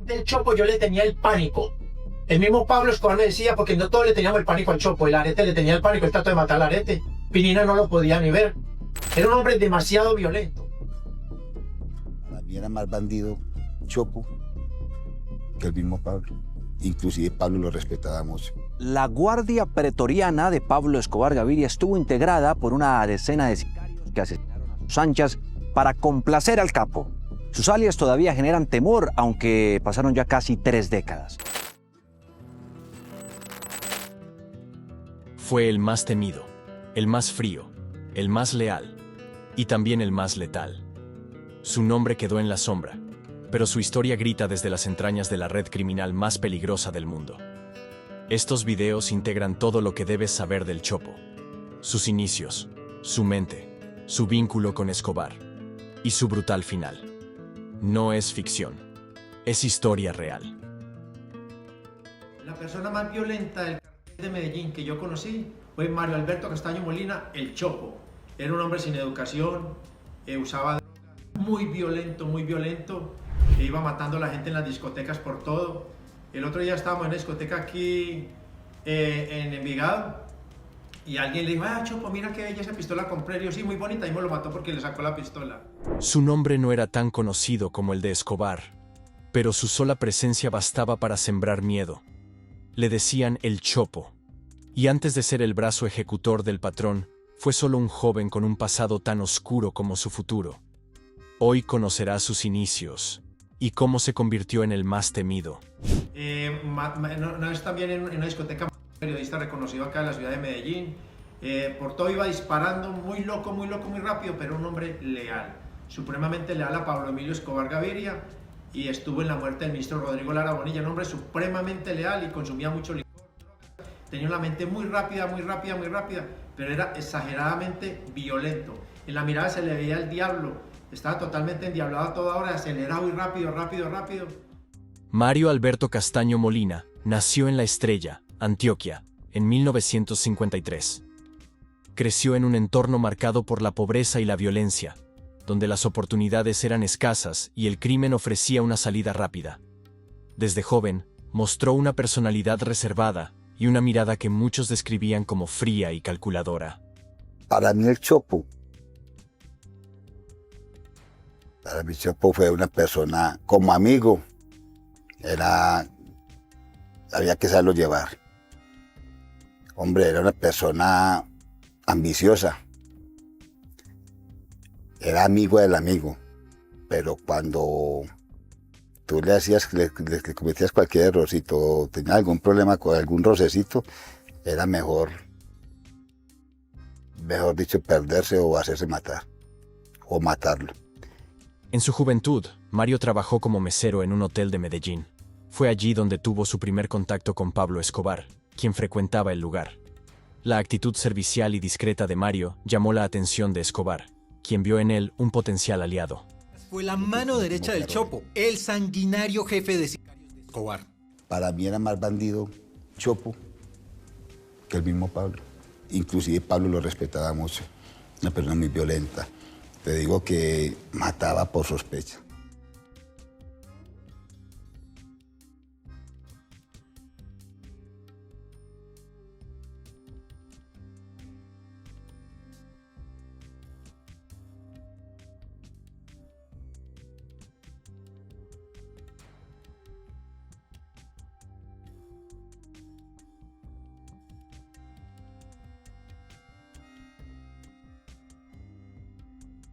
Del Chopo yo le tenía el pánico. El mismo Pablo Escobar me decía, porque no todos le teníamos el pánico al Chopo, el Arete le tenía el pánico, él trató de matar al Arete. Pinina no lo podía ni ver. Era un hombre demasiado violento. Para mí era más bandido Chopo que el mismo Pablo. Inclusive Pablo lo respetaba mucho. La guardia pretoriana de Pablo Escobar Gaviria estuvo integrada por una decena de sicarios que asesinaron a sus anchas para complacer al capo. Sus alias todavía generan temor, aunque pasaron ya casi 3 décadas. Fue el más temido, el más frío, el más leal y también el más letal. Su nombre quedó en la sombra, pero su historia grita desde las entrañas de la red criminal más peligrosa del mundo. Estos videos integran todo lo que debes saber del Chopo: sus inicios, su mente, su vínculo con Escobar y su brutal final. No es ficción, es historia real. La persona más violenta del cartel de Medellín que yo conocí fue Mario Alberto Castaño Molina, el Chopo. Era un hombre sin educación, usaba drogas, muy violento, e iba matando a la gente en las discotecas por todo. El otro día estábamos en una discoteca aquí en Envigado y alguien le dijo: ah, Chopo, mira qué bella esa pistola compré. Y yo: sí, muy bonita, y me lo mató porque le sacó la pistola. Su nombre no era tan conocido como el de Escobar, pero su sola presencia bastaba para sembrar miedo. Le decían el Chopo, y antes de ser el brazo ejecutor del patrón, fue solo un joven con un pasado tan oscuro como su futuro. Hoy conocerá sus inicios y cómo se convirtió en el más temido. Una vez también en una discoteca, un periodista reconocido acá en la ciudad de Medellín, por todo iba disparando, muy loco, muy rápido, pero un hombre leal, supremamente leal a Pablo Emilio Escobar Gaviria, y estuvo en la muerte del ministro Rodrigo Lara Bonilla, un hombre supremamente leal y consumía mucho licor. Tenía una mente muy rápida, pero era exageradamente violento. En la mirada se le veía el diablo, estaba totalmente endiablado a toda hora, acelerado y rápido. Mario Alberto Castaño Molina nació en La Estrella, Antioquia, en 1953. Creció en un entorno marcado por la pobreza y la violencia, donde las oportunidades eran escasas y el crimen ofrecía una salida rápida. Desde joven, mostró una personalidad reservada y una mirada que muchos describían como fría y calculadora. Para mí el Chopo, fue una persona, como amigo, había que saberlo llevar. Hombre, era una persona ambiciosa, era amigo del amigo, pero cuando tú le cometías cualquier errorcito o tenías algún problema con algún rocecito, era mejor dicho, perderse o hacerse matar, o matarlo. En su juventud, Mario trabajó como mesero en un hotel de Medellín. Fue allí donde tuvo su primer contacto con Pablo Escobar, quien frecuentaba el lugar. La actitud servicial y discreta de Mario llamó la atención de Escobar, quien vio en él un potencial aliado. Fue la mano derecha del Chopo, el sanguinario jefe de sicarios de Escobar. Para mí era más bandido Chopo que el mismo Pablo. Inclusive Pablo lo respetaba mucho, una persona muy violenta. Te digo que mataba por sospecha.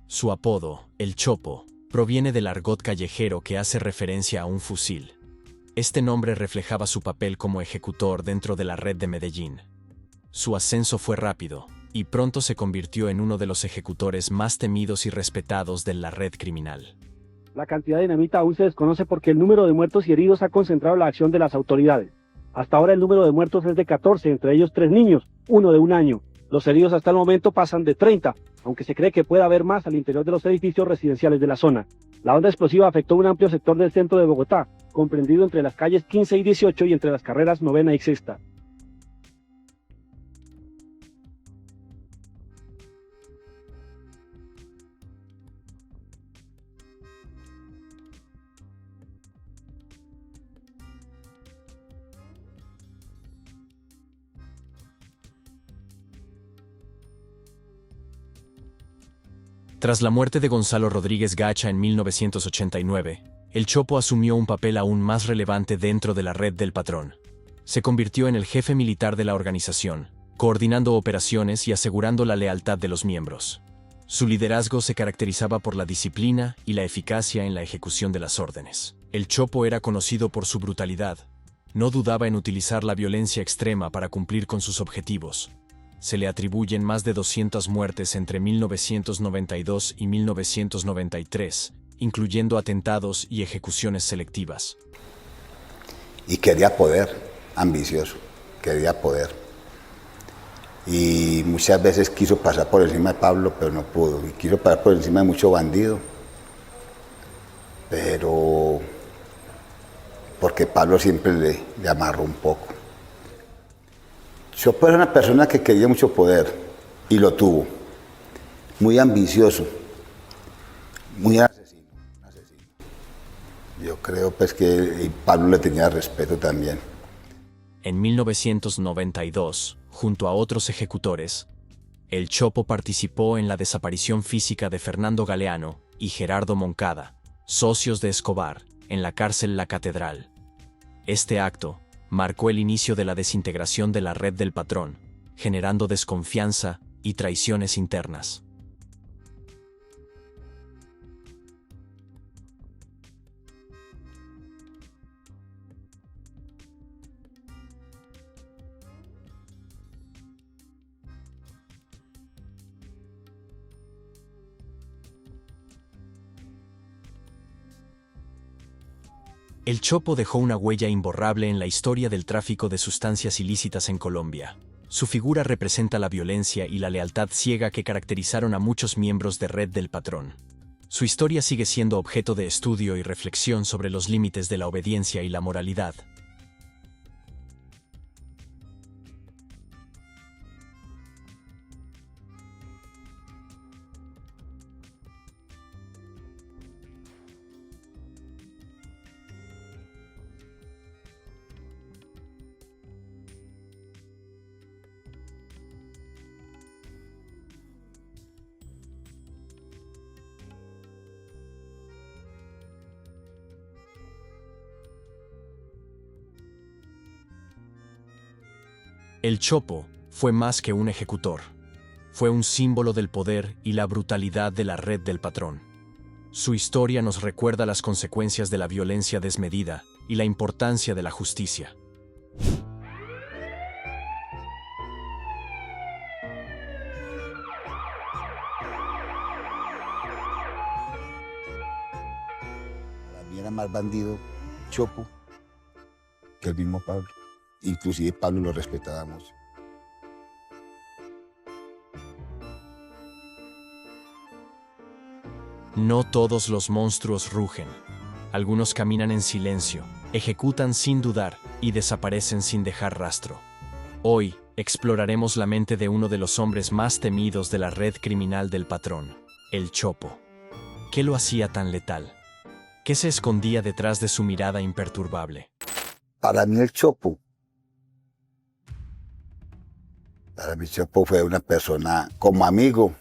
Su apodo, el Chopo, proviene del argot callejero que hace referencia a un fusil. Este nombre reflejaba su papel como ejecutor dentro de la red de Medellín. Su ascenso fue rápido, y pronto se convirtió en uno de los ejecutores más temidos y respetados de la red criminal. La cantidad de dinamita aún se desconoce porque el número de muertos y heridos ha concentrado la acción de las autoridades. Hasta ahora el número de muertos es de 14, entre ellos 3 niños, uno de 1 año. Los heridos hasta el momento pasan de 30, aunque se cree que puede haber más al interior de los edificios residenciales de la zona. La onda explosiva afectó un amplio sector del centro de Bogotá, comprendido entre las calles 15 y 18 y entre las carreras 9ª y 6ª. Tras la muerte de Gonzalo Rodríguez Gacha en 1989, el Chopo asumió un papel aún más relevante dentro de la red del Patrón. Se convirtió en el jefe militar de la organización, coordinando operaciones y asegurando la lealtad de los miembros. Su liderazgo se caracterizaba por la disciplina y la eficacia en la ejecución de las órdenes. El Chopo era conocido por su brutalidad. No dudaba en utilizar la violencia extrema para cumplir con sus objetivos. Se le atribuyen más de 200 muertes entre 1992 y 1993, incluyendo atentados y ejecuciones selectivas. Y quería poder, ambicioso, quería poder. Y muchas veces quiso pasar por encima de Pablo, pero no pudo. Y quiso pasar por encima de mucho bandido, pero porque Pablo siempre le amarró un poco. Chopo era una persona que quería mucho poder y lo tuvo. Muy ambicioso, muy asesino. Yo creo pues que Pablo le tenía respeto también. En 1992, junto a otros ejecutores, el Chopo participó en la desaparición física de Fernando Galeano y Gerardo Moncada, socios de Escobar, en la cárcel La Catedral. Este acto marcó el inicio de la desintegración de la red del Patrón, generando desconfianza y traiciones internas. El Chopo dejó una huella imborrable en la historia del tráfico de sustancias ilícitas en Colombia. Su figura representa la violencia y la lealtad ciega que caracterizaron a muchos miembros de Red del Patrón. Su historia sigue siendo objeto de estudio y reflexión sobre los límites de la obediencia y la moralidad. El Chopo fue más que un ejecutor. Fue un símbolo del poder y la brutalidad de la Red del Patrón. Su historia nos recuerda las consecuencias de la violencia desmedida y la importancia de la justicia. Para mí era más bandido Chopo que el mismo Pablo. Inclusive Pablo lo respetaba mucho. No todos los monstruos rugen. Algunos caminan en silencio, ejecutan sin dudar y desaparecen sin dejar rastro. Hoy exploraremos la mente de uno de los hombres más temidos de la red criminal del Patrón, el Chopo. ¿Qué lo hacía tan letal? ¿Qué se escondía detrás de su mirada imperturbable? Para mí el Chopo fue una persona, como amigo,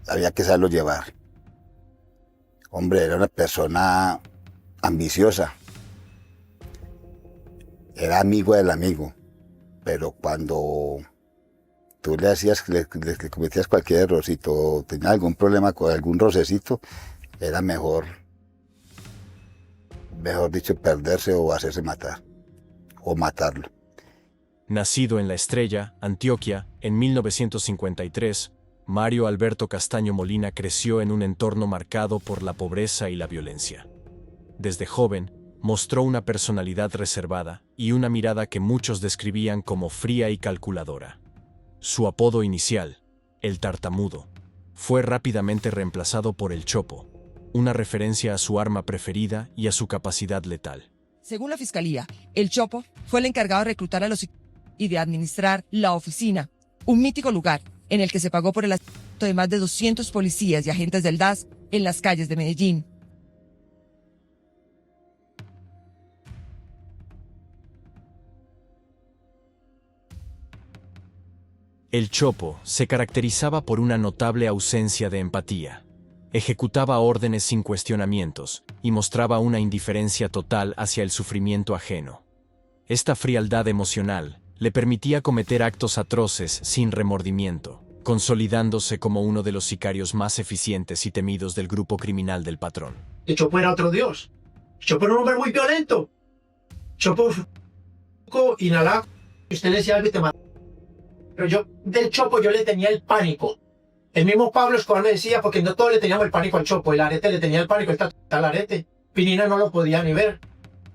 había que saberlo llevar. Hombre, era una persona ambiciosa. Era amigo del amigo. Pero cuando tú le cometías cualquier errorcito o tenías algún problema con algún rocecito, era mejor dicho, perderse o hacerse matar, o matarlo. Nacido en La Estrella, Antioquia, en 1953, Mario Alberto Castaño Molina creció en un entorno marcado por la pobreza y la violencia. Desde joven, mostró una personalidad reservada y una mirada que muchos describían como fría y calculadora. Su apodo inicial, el Tartamudo, fue rápidamente reemplazado por el Chopo, una referencia a su arma preferida y a su capacidad letal. Según la Fiscalía, el Chopo fue el encargado de reclutar a los y de administrar la oficina, un mítico lugar en el que se pagó por el asesinato de más de 200 policías y agentes del DAS en las calles de Medellín. El Chopo se caracterizaba por una notable ausencia de empatía. Ejecutaba órdenes sin cuestionamientos y mostraba una indiferencia total hacia el sufrimiento ajeno. Esta frialdad emocional le permitía cometer actos atroces sin remordimiento, consolidándose como uno de los sicarios más eficientes y temidos del grupo criminal del patrón. El Chopo era otro dios. El Chopo era un hombre muy violento. Chopo inhalaba. Usted le decía algo y te mataba. Pero yo, del Chopo, yo le tenía el pánico. El mismo Pablo Escobar me decía, porque no todos le teníamos el pánico al Chopo. El Arete le tenía el pánico, el Arete. Pinina no lo podía ni ver.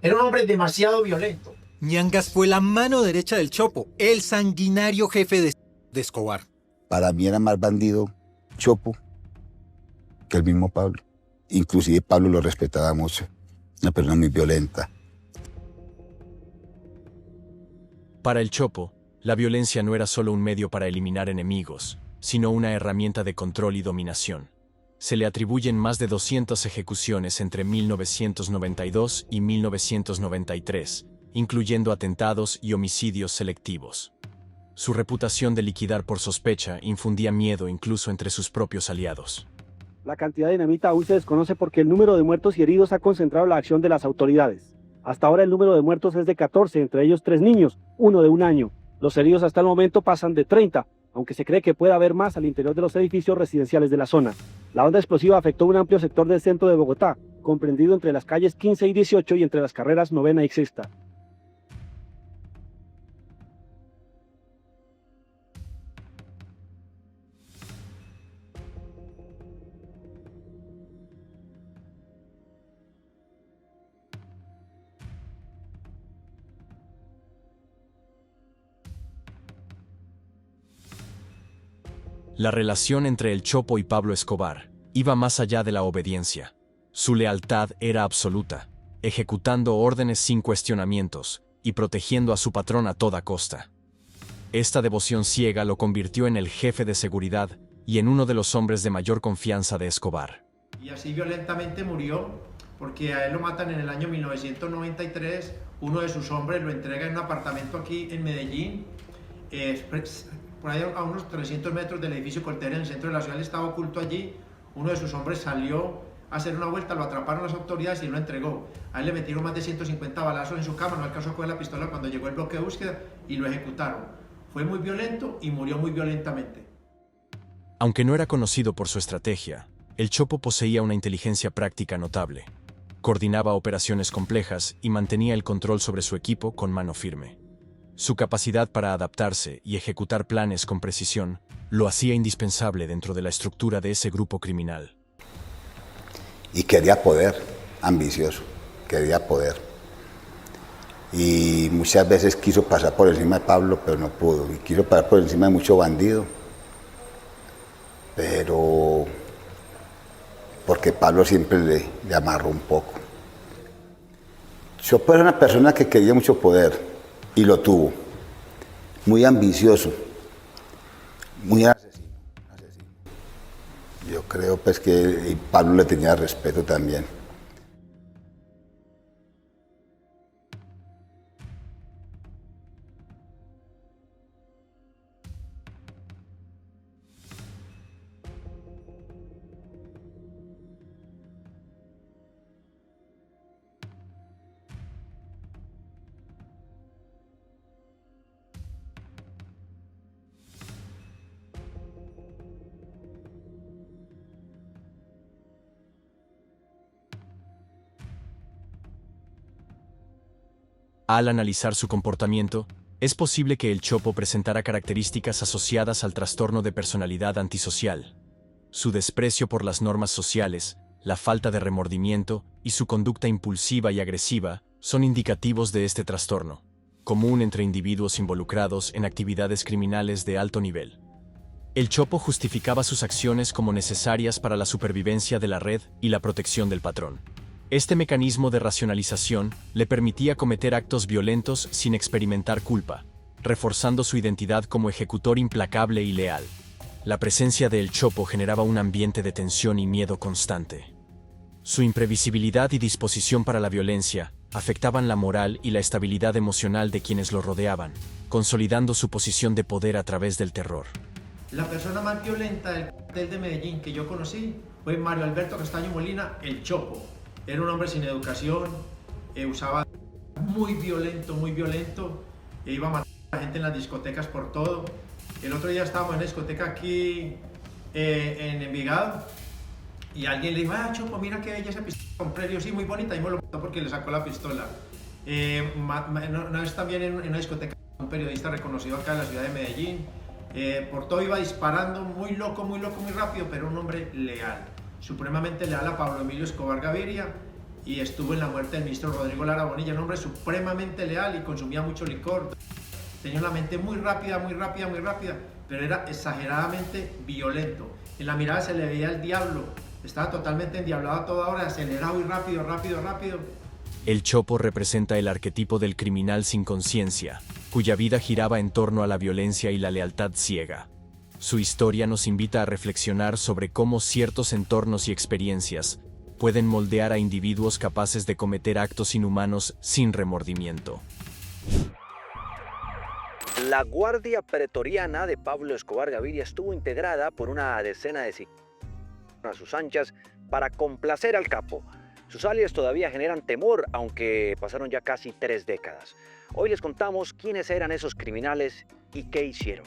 Era un hombre demasiado violento. Ñangas fue la mano derecha del Chopo, el sanguinario jefe de Escobar. Para mí era más bandido Chopo que el mismo Pablo. Inclusive Pablo lo respetaba mucho. Una persona muy violenta. Para el Chopo, la violencia no era solo un medio para eliminar enemigos, sino una herramienta de control y dominación. Se le atribuyen más de 200 ejecuciones entre 1992 y 1993, incluyendo atentados y homicidios selectivos. Su reputación de liquidar por sospecha infundía miedo incluso entre sus propios aliados. La cantidad de dinamita aún se desconoce porque el número de muertos y heridos ha concentrado la acción de las autoridades. Hasta ahora el número de muertos es de 14, entre ellos 3 niños, 1 de 1 año. Los heridos hasta el momento pasan de 30, aunque se cree que puede haber más al interior de los edificios residenciales de la zona. La onda explosiva afectó un amplio sector del centro de Bogotá, comprendido entre las calles 15 y 18 y entre las carreras 9ª y 6ª. La relación entre el Chopo y Pablo Escobar iba más allá de la obediencia. Su lealtad era absoluta, ejecutando órdenes sin cuestionamientos y protegiendo a su patrón a toda costa. Esta devoción ciega lo convirtió en el jefe de seguridad y en uno de los hombres de mayor confianza de Escobar. Y así violentamente murió, porque a él lo matan en el año 1993, uno de sus hombres lo entrega en un apartamento aquí en Medellín, por ahí a unos 300 metros del edificio Colter, en el centro de la ciudad. Él estaba oculto allí. Uno de sus hombres salió a hacer una vuelta, lo atraparon las autoridades y lo entregó. A él le metieron más de 150 balazos en su cama, no alcanzó a coger la pistola cuando llegó el bloque de búsqueda y lo ejecutaron. Fue muy violento y murió muy violentamente. Aunque no era conocido por su estrategia, el Chopo poseía una inteligencia práctica notable. Coordinaba operaciones complejas y mantenía el control sobre su equipo con mano firme. Su capacidad para adaptarse y ejecutar planes con precisión lo hacía indispensable dentro de la estructura de ese grupo criminal. Y quería poder, ambicioso, quería poder. Y muchas veces quiso pasar por encima de Pablo, pero no pudo. Y quiso pasar por encima de mucho bandido. Pero porque Pablo siempre le amarró un poco. Chopo era una persona que quería mucho poder. Y lo tuvo, muy ambicioso, muy asesino. Yo creo pues que Pablo le tenía respeto también. Al analizar su comportamiento, es posible que el Chopo presentara características asociadas al trastorno de personalidad antisocial. Su desprecio por las normas sociales, la falta de remordimiento y su conducta impulsiva y agresiva son indicativos de este trastorno, común entre individuos involucrados en actividades criminales de alto nivel. El Chopo justificaba sus acciones como necesarias para la supervivencia de la red y la protección del patrón. Este mecanismo de racionalización le permitía cometer actos violentos sin experimentar culpa, reforzando su identidad como ejecutor implacable y leal. La presencia de El Chopo generaba un ambiente de tensión y miedo constante. Su imprevisibilidad y disposición para la violencia afectaban la moral y la estabilidad emocional de quienes lo rodeaban, consolidando su posición de poder a través del terror. La persona más violenta del cartel de Medellín que yo conocí fue Mario Alberto Castaño Molina, el Chopo. Era un hombre sin educación, usaba muy violento, iba a matar a la gente en las discotecas por todo. El otro día estábamos en una discoteca aquí en Envigado y alguien le dijo: ah, Chopo, mira qué bella esa pistola, compré. Yo, sí, muy bonita, y me lo mató porque le sacó la pistola. Una vez también en una discoteca, un periodista reconocido acá en la ciudad de Medellín, por todo iba disparando, muy loco, muy rápido, pero un hombre leal, supremamente leal a Pablo Emilio Escobar Gaviria, y estuvo en la muerte del ministro Rodrigo Lara Bonilla, un hombre supremamente leal y consumía mucho licor. Tenía una mente muy rápida, pero era exageradamente violento. En la mirada se le veía el diablo, estaba totalmente endiablado a toda hora, acelerado y rápido. El Chopo representa el arquetipo del criminal sin conciencia, cuya vida giraba en torno a la violencia y la lealtad ciega. Su historia nos invita a reflexionar sobre cómo ciertos entornos y experiencias pueden moldear a individuos capaces de cometer actos inhumanos sin remordimiento. La Guardia Pretoriana de Pablo Escobar Gaviria estuvo integrada por una decena de sicarios a sus anchas para complacer al capo. Sus alias todavía generan temor, aunque pasaron ya casi 3 décadas. Hoy les contamos quiénes eran esos criminales y qué hicieron.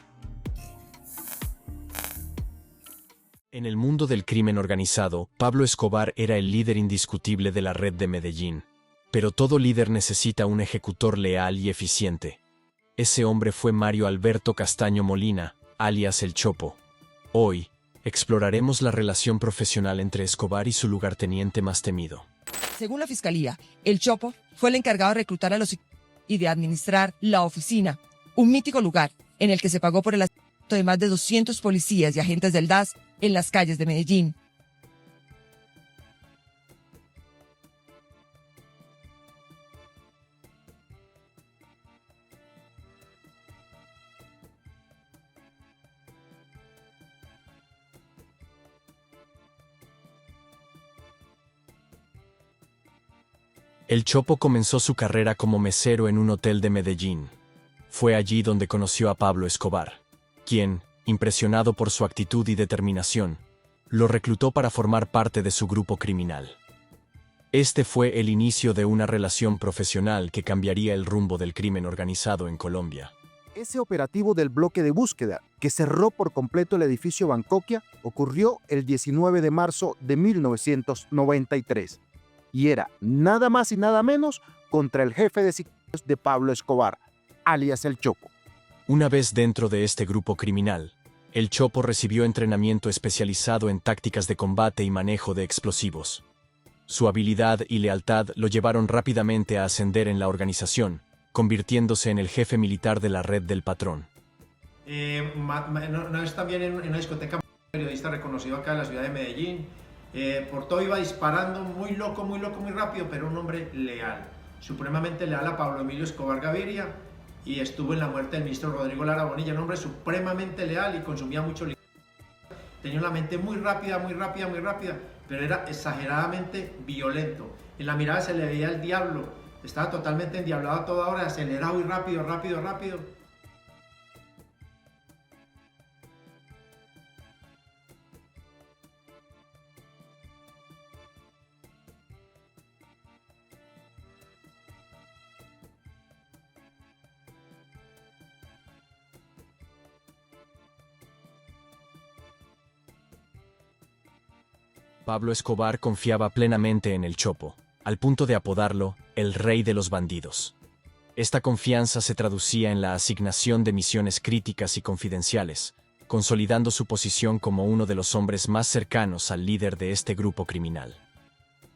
En el mundo del crimen organizado, Pablo Escobar era el líder indiscutible de la red de Medellín. Pero todo líder necesita un ejecutor leal y eficiente. Ese hombre fue Mario Alberto Castaño Molina, alias El Chopo. Hoy, exploraremos la relación profesional entre Escobar y su lugarteniente más temido. Según la Fiscalía, el Chopo fue el encargado de reclutar a los y de administrar la oficina, un mítico lugar en el que se pagó por el asesinato de más de 200 policías y agentes del DAS en las calles de Medellín. El Chopo comenzó su carrera como mesero en un hotel de Medellín. Fue allí donde conoció a Pablo Escobar, quien, impresionado por su actitud y determinación, lo reclutó para formar parte de su grupo criminal. Este fue el inicio de una relación profesional que cambiaría el rumbo del crimen organizado en Colombia. Ese operativo del bloque de búsqueda, que cerró por completo el edificio Bancoquia, ocurrió el 19 de marzo de 1993. Y era nada más y nada menos contra el jefe de sicarios de Pablo Escobar, alias El Chopo. Una vez dentro de este grupo criminal, El Chopo recibió entrenamiento especializado en tácticas de combate y manejo de explosivos. Su habilidad y lealtad lo llevaron rápidamente a ascender en la organización, convirtiéndose en el jefe militar de la red del patrón. Una vez también en una discoteca, un periodista reconocido acá en la ciudad de Medellín, por todo iba disparando, muy loco, muy rápido, pero un hombre leal, supremamente leal a Pablo Emilio Escobar Gaviria, y estuvo en la muerte del ministro Rodrigo Lara Bonilla, un hombre supremamente leal y consumía mucho licor. Tenía una mente muy rápida, pero era exageradamente violento. En la mirada se le veía el diablo, estaba totalmente endiablado a toda hora, acelerado y rápido. Pablo Escobar confiaba plenamente en El Chopo, al punto de apodarlo el rey de los bandidos. Esta confianza se traducía en la asignación de misiones críticas y confidenciales, consolidando su posición como uno de los hombres más cercanos al líder de este grupo criminal.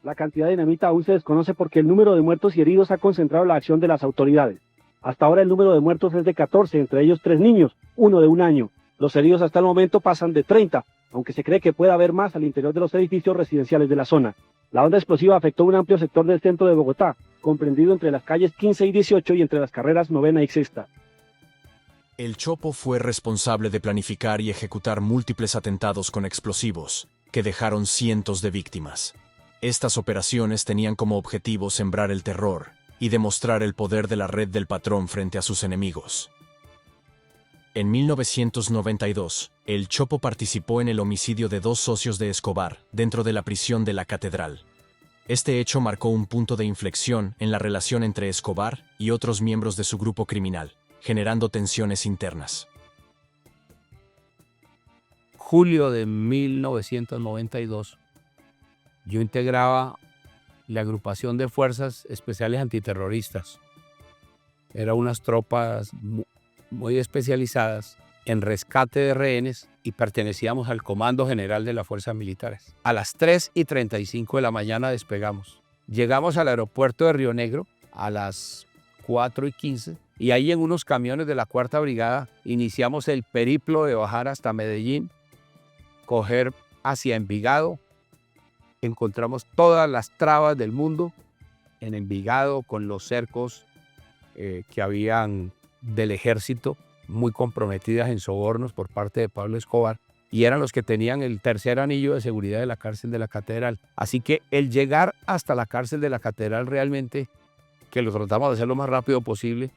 La cantidad de dinamita aún se desconoce porque el número de muertos y heridos ha concentrado la acción de las autoridades. Hasta ahora el número de muertos es de 14, entre ellos 3 niños, 1 de 1 año. Los heridos hasta el momento pasan de 30, aunque se cree que puede haber más al interior de los edificios residenciales de la zona. La onda explosiva afectó un amplio sector del centro de Bogotá, comprendido entre las calles 15 y 18 y entre las carreras 9ª y 6ª. El Chopo fue responsable de planificar y ejecutar múltiples atentados con explosivos, que dejaron cientos de víctimas. Estas operaciones tenían como objetivo sembrar el terror y demostrar el poder de la red del patrón frente a sus enemigos. En 1992, el Chopo participó en el homicidio de 2 socios de Escobar dentro de la prisión de la Catedral. Este hecho marcó un punto de inflexión en la relación entre Escobar y otros miembros de su grupo criminal, generando tensiones internas. Julio de 1992, yo integraba la agrupación de fuerzas especiales antiterroristas. Eran unas tropas muy especializadas en rescate de rehenes y pertenecíamos al Comando General de las Fuerzas Militares. A las 3:35 de la mañana despegamos. Llegamos al aeropuerto de Río Negro a las 4:15 y ahí en unos camiones de la 4ª Brigada iniciamos el periplo de bajar hasta Medellín, coger hacia Envigado. Encontramos todas las trabas del mundo en Envigado con los cercos que habían del ejército muy comprometidas en sobornos por parte de Pablo Escobar y eran los que tenían el tercer anillo de seguridad de la cárcel de la Catedral. Así que el llegar hasta la cárcel de la Catedral realmente, que lo tratamos de hacer lo más rápido posible,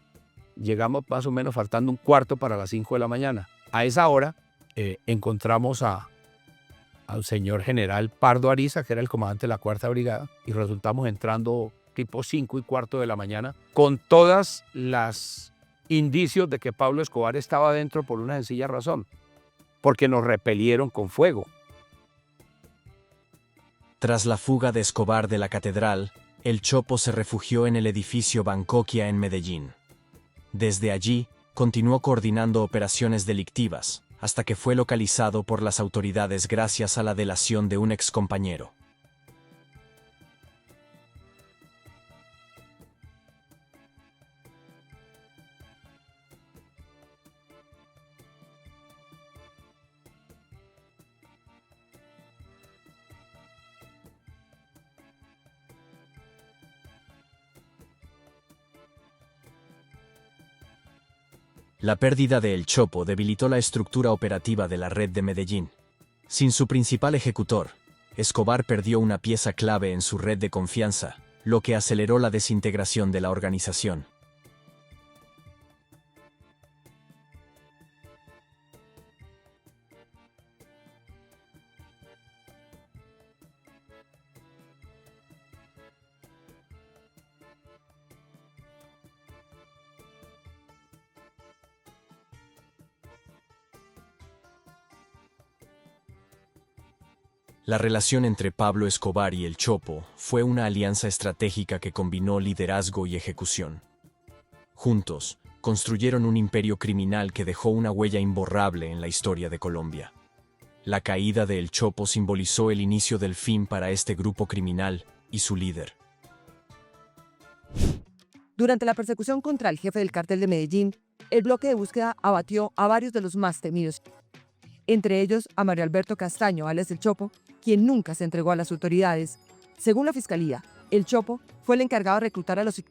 llegamos más o menos faltando un cuarto para las 5 de la mañana. A esa hora encontramos al señor general Pardo Ariza, que era el comandante de la 4ª Brigada, y resultamos entrando tipo 5:15 de la mañana con todas las indicios de que Pablo Escobar estaba dentro por una sencilla razón, porque nos repelieron con fuego. Tras la fuga de Escobar de la Catedral, el Chopo se refugió en el edificio Bancoquia en Medellín. Desde allí, continuó coordinando operaciones delictivas, hasta que fue localizado por las autoridades gracias a la delación de un excompañero. La pérdida de El Chopo debilitó la estructura operativa de la red de Medellín. Sin su principal ejecutor, Escobar perdió una pieza clave en su red de confianza, lo que aceleró la desintegración de la organización. La relación entre Pablo Escobar y El Chopo fue una alianza estratégica que combinó liderazgo y ejecución. Juntos, construyeron un imperio criminal que dejó una huella imborrable en la historia de Colombia. La caída de El Chopo simbolizó el inicio del fin para este grupo criminal y su líder. Durante la persecución contra el jefe del cártel de Medellín, el bloque de búsqueda abatió a varios de los más temidos, entre ellos a Mario Alberto Castaño, alias El Chopo, quien nunca se entregó a las autoridades. Según la Fiscalía, El Chopo fue el encargado de reclutar a los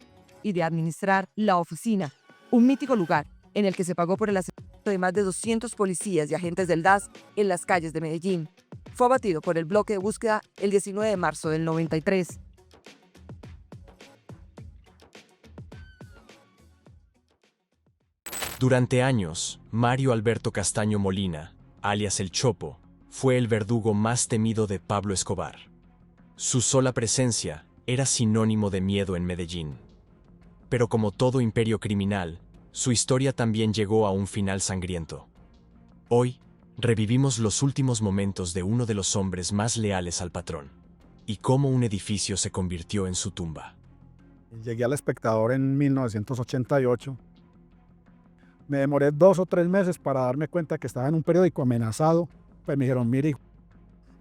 y de administrar La Oficina, un mítico lugar en el que se pagó por el asesinato de más de 200 policías y agentes del DAS en las calles de Medellín. Fue abatido por el bloque de búsqueda el 19 de marzo del 93. Durante años, Mario Alberto Castaño Molina, alias El Chopo, fue el verdugo más temido de Pablo Escobar. Su sola presencia era sinónimo de miedo en Medellín. Pero como todo imperio criminal, su historia también llegó a un final sangriento. Hoy, revivimos los últimos momentos de uno de los hombres más leales al patrón, y cómo un edificio se convirtió en su tumba. Llegué al Espectador en 1988. Me demoré 2 o 3 meses para darme cuenta que estaba en un periódico amenazado. Pues me dijeron, mire,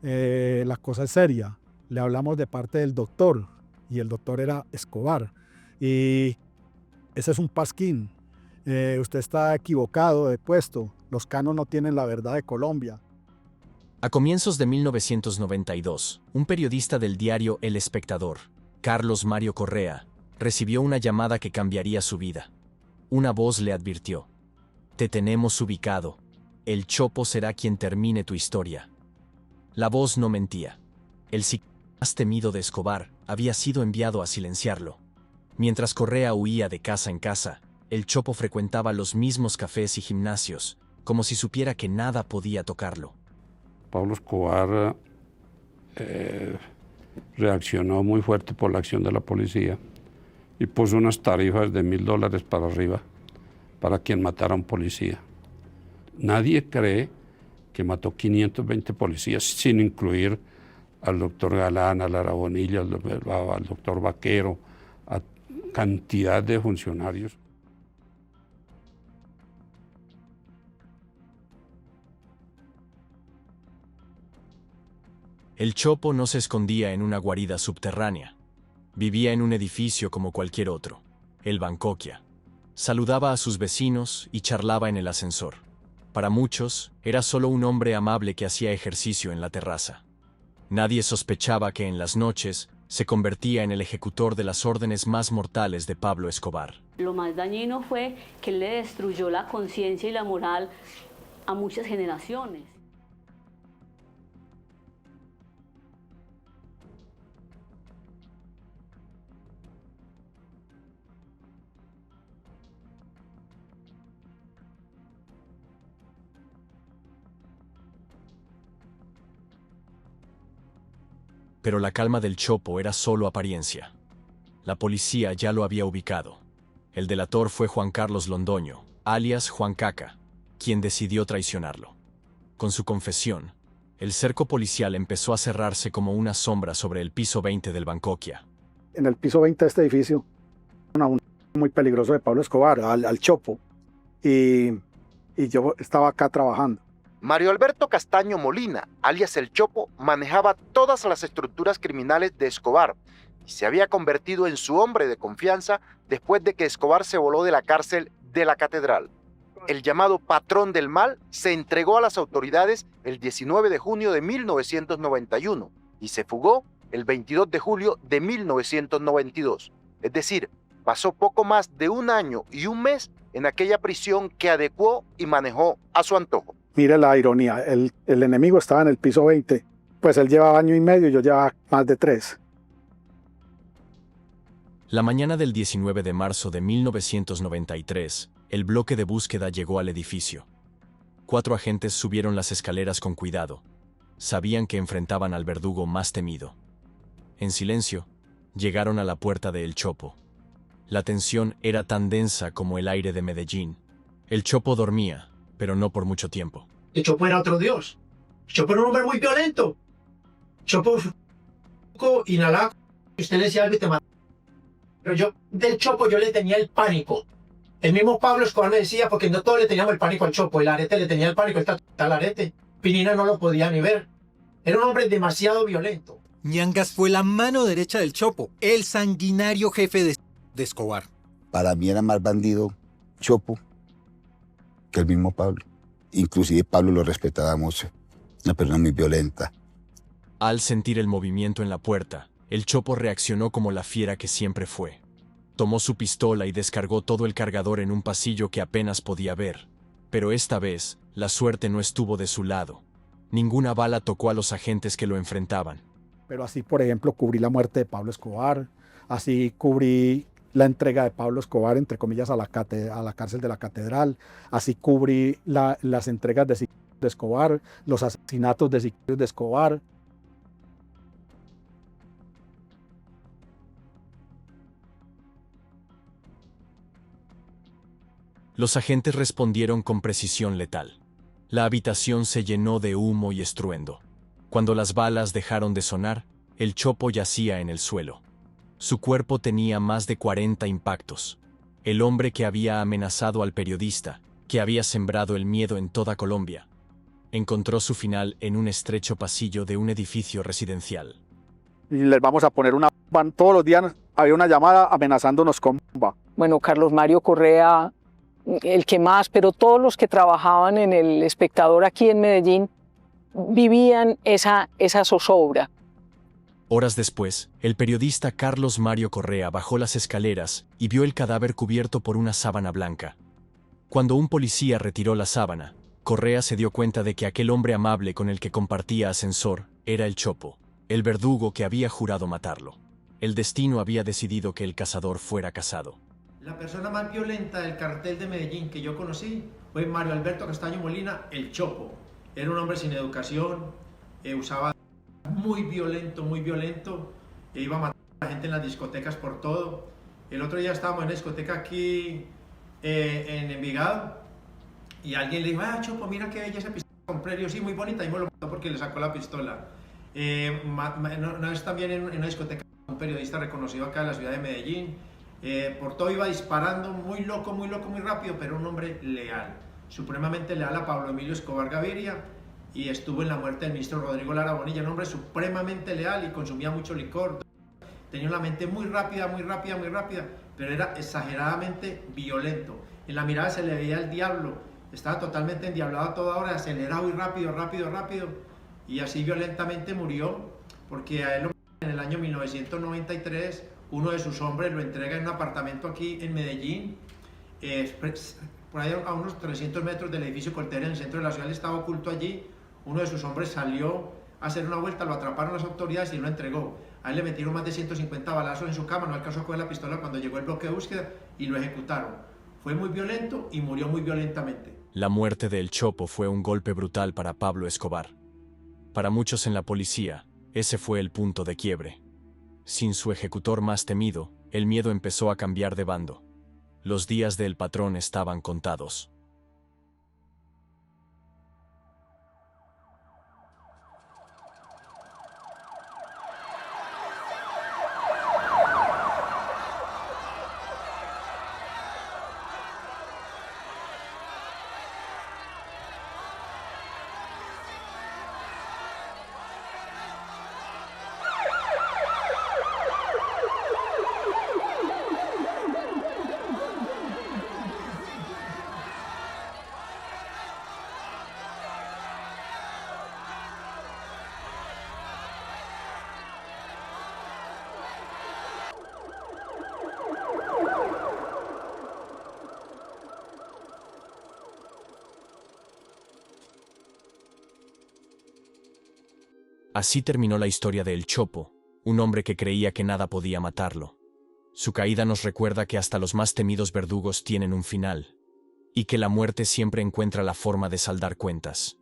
la cosa es seria. Le hablamos de parte del doctor, y el doctor era Escobar. Y ese es un pasquín. Usted está equivocado de puesto. Los canos no tienen la verdad de Colombia. A comienzos de 1992, un periodista del diario El Espectador, Carlos Mario Correa, recibió una llamada que cambiaría su vida. Una voz le advirtió: «Te tenemos ubicado. El Chopo será quien termine tu historia». La voz no mentía. El más temido de Escobar había sido enviado a silenciarlo. Mientras Correa huía de casa en casa, el Chopo frecuentaba los mismos cafés y gimnasios, como si supiera que nada podía tocarlo. Pablo Escobar reaccionó muy fuerte por la acción de la policía y puso unas tarifas de $1000 para arriba para quien matara a un policía. Nadie cree que mató 520 policías, sin incluir al doctor Galán, a Lara Bonilla, al doctor Vaquero, a cantidad de funcionarios. El Chopo no se escondía en una guarida subterránea. Vivía en un edificio como cualquier otro, el Bancoquia. Saludaba a sus vecinos y charlaba en el ascensor. Para muchos, era solo un hombre amable que hacía ejercicio en la terraza. Nadie sospechaba que en las noches se convertía en el ejecutor de las órdenes más mortales de Pablo Escobar. Lo más dañino fue que él le destruyó la conciencia y la moral a muchas generaciones. Pero la calma del Chopo era solo apariencia. La policía ya lo había ubicado. El delator fue Juan Carlos Londoño, alias Juan Caca, quien decidió traicionarlo. Con su confesión, el cerco policial empezó a cerrarse como una sombra sobre el piso 20 del Bancoquia. En el piso 20 de este edificio, un muy peligroso de Pablo Escobar, al Chopo, y yo estaba acá trabajando. Mario Alberto Castaño Molina, alias El Chopo, manejaba todas las estructuras criminales de Escobar y se había convertido en su hombre de confianza después de que Escobar se voló de la cárcel de la Catedral. El llamado patrón del mal se entregó a las autoridades el 19 de junio de 1991 y se fugó el 22 de julio de 1992. Es decir, pasó poco más de 1 año y 1 mes en aquella prisión que adecuó y manejó a su antojo. Mire la ironía, el enemigo estaba en el piso 20, pues él llevaba 1 año y medio y yo llevaba más de 3. La mañana del 19 de marzo de 1993, el bloque de búsqueda llegó al edificio. 4 agentes subieron las escaleras con cuidado. Sabían que enfrentaban al verdugo más temido. En silencio, llegaron a la puerta de El Chopo. La tensión era tan densa como el aire de Medellín. El Chopo dormía, pero no por mucho tiempo. El Chopo era otro dios. El Chopo era un hombre muy violento. El Chopo inhalaba, usted le decía algo y te mataba. Pero del Chopo yo le tenía el pánico. El mismo Pablo Escobar me decía, porque no todos le teníamos el pánico al Chopo. El Arete le tenía el pánico, el tal Arete. Pinina no lo podía ni ver. Era un hombre demasiado violento. Ñangas fue la mano derecha del Chopo, el sanguinario jefe de Escobar. Para mí era más bandido Chopo que el mismo Pablo. Inclusive Pablo lo respetaba mucho, una persona muy violenta. Al sentir el movimiento en la puerta, el Chopo reaccionó como la fiera que siempre fue. Tomó su pistola y descargó todo el cargador en un pasillo que apenas podía ver. Pero esta vez, la suerte no estuvo de su lado. Ninguna bala tocó a los agentes que lo enfrentaban. Pero así, por ejemplo, cubrí la muerte de Pablo Escobar, así cubrí la entrega de Pablo Escobar, entre comillas, a la cárcel de la Catedral, así cubrí las entregas de Escobar, los asesinatos de sicarios de Escobar. Los agentes respondieron con precisión letal. La habitación se llenó de humo y estruendo. Cuando las balas dejaron de sonar, el Chopo yacía en el suelo. Su cuerpo tenía más de 40 impactos. El hombre que había amenazado al periodista, que había sembrado el miedo en toda Colombia, encontró su final en un estrecho pasillo de un edificio residencial. Y les vamos a poner una bomba. Todos los días había una llamada amenazándonos con bomba. Bueno, Carlos Mario Correa, el que más, pero todos los que trabajaban en El Espectador aquí en Medellín vivían esa zozobra. Horas después, el periodista Carlos Mario Correa bajó las escaleras y vio el cadáver cubierto por una sábana blanca. Cuando un policía retiró la sábana, Correa se dio cuenta de que aquel hombre amable con el que compartía ascensor era el Chopo. El verdugo que había jurado matarlo. El destino había decidido que el cazador fuera cazado. La persona más violenta del cartel de Medellín que yo conocí fue Mario Alberto Castaño Molina, el Chopo. Era un hombre sin educación, usaba muy violento, e iba a matar a la gente en las discotecas por todo. El otro día estábamos en una discoteca aquí en Envigado y alguien le dijo: ah, Chopo, mira qué bella esa pistola que compré. Y yo, sí, muy bonita, y me lo mató porque le sacó la pistola. Una vez también en una discoteca, un periodista reconocido acá en la ciudad de Medellín, por todo iba disparando, muy loco, muy rápido, pero un hombre leal, supremamente leal a Pablo Emilio Escobar Gaviria, y estuvo en la muerte del ministro Rodrigo Lara Bonilla, un hombre supremamente leal y consumía mucho licor, tenía una mente muy rápida, pero era exageradamente violento. En la mirada se le veía el diablo, estaba totalmente endiablado a toda hora, acelerado y rápido, y así violentamente murió, porque a él en el año 1993 uno de sus hombres lo entrega en un apartamento aquí en Medellín, por ahí a unos 300 metros del edificio Colter, en el centro de la ciudad. Él estaba oculto allí. Uno de sus hombres salió a hacer una vuelta, lo atraparon las autoridades y lo entregó. A él le metieron más de 150 balazos en su cama, no alcanzó a coger la pistola cuando llegó el bloque de búsqueda y lo ejecutaron. Fue muy violento y murió muy violentamente. La muerte de El Chopo fue un golpe brutal para Pablo Escobar. Para muchos en la policía, ese fue el punto de quiebre. Sin su ejecutor más temido, el miedo empezó a cambiar de bando. Los días del patrón estaban contados. Así terminó la historia de El Chopo, un hombre que creía que nada podía matarlo. Su caída nos recuerda que hasta los más temidos verdugos tienen un final, y que la muerte siempre encuentra la forma de saldar cuentas.